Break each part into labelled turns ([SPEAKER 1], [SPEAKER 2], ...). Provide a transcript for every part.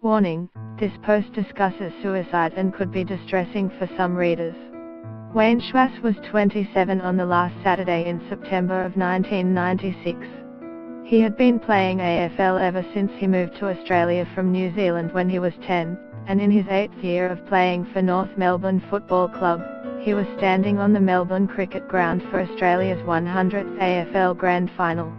[SPEAKER 1] Warning: this post discusses suicide and could be distressing for some readers. Wayne Schwass was 27 on the last Saturday in September of 1996. He had been playing AFL ever since he moved to Australia from New Zealand when he was 10, and in his 8th year of playing for North Melbourne Football Club, he was standing on the Melbourne Cricket Ground for Australia's 100th AFL Grand Final.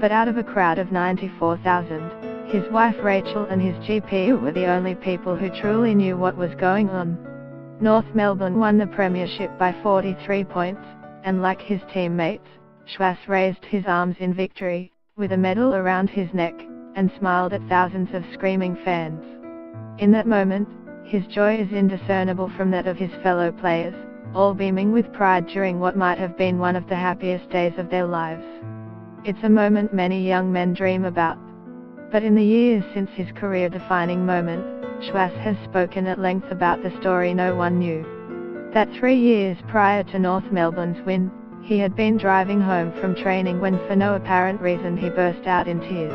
[SPEAKER 1] But out of a crowd of 94,000, his wife Rachel and his GP were the only people who truly knew what was going on. North Melbourne won the premiership by 43 points, and like his teammates, Schwass raised his arms in victory, with a medal around his neck, and smiled at thousands of screaming fans. In that moment, his joy is indiscernible from that of his fellow players, all beaming with pride during what might have been one of the happiest days of their lives. It's a moment many young men dream about. But in the years since his career-defining moment, Schwass has spoken at length about the story no one knew. That 3 years prior to North Melbourne's win, he had been driving home from training when for no apparent reason he burst out in tears.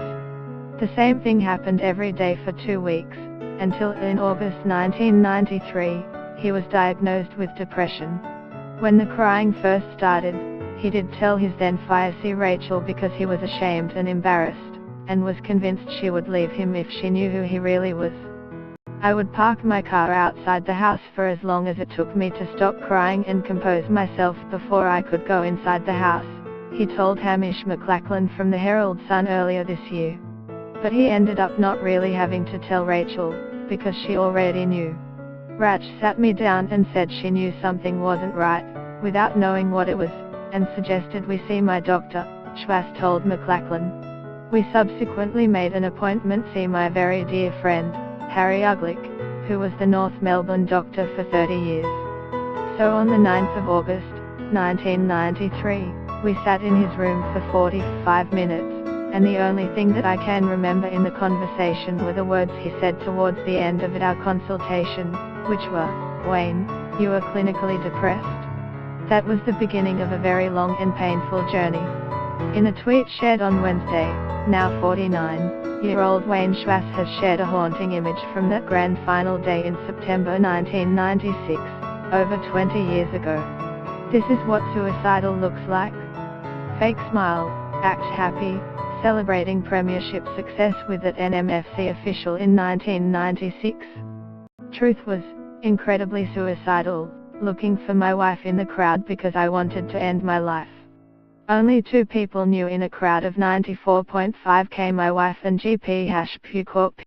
[SPEAKER 1] The same thing happened every day for 2 weeks, until in August 1993, he was diagnosed with depression. When the crying first started, he did tell his then fiery Rachel because he was ashamed and embarrassed, and was convinced she would leave him if she knew who he really was. I would park my car outside the house for as long as it took me to stop crying and compose myself before I could go inside the house, he told Hamish McLachlan from the Herald-Sun earlier this year. But he ended up not really having to tell Rachel, because she already knew. Rach sat me down and said she knew something wasn't right, without knowing what it was, and suggested we see my doctor, Schwass told McLachlan. We subsequently made an appointment to see my very dear friend, Harry Uglick, who was the North Melbourne doctor for 30 years. So on the 9th of August, 1993, we sat in his room for 45 minutes, and the only thing that I can remember in the conversation were the words he said towards the end of our consultation, which were, "Wayne, you are clinically depressed." That was the beginning of a very long and painful journey. In a tweet shared on Wednesday, now 49-year-old Wayne Schwass has shared a haunting image from that grand final day in September 1996, over 20 years ago. This is what suicidal looks like. Fake smile, act happy, celebrating premiership success with that NMFC official in 1996. Truth was, incredibly suicidal, looking for my wife in the crowd because I wanted to end my life. Only 2 people knew in a crowd of 94.5k, my wife and GP #Pucorp.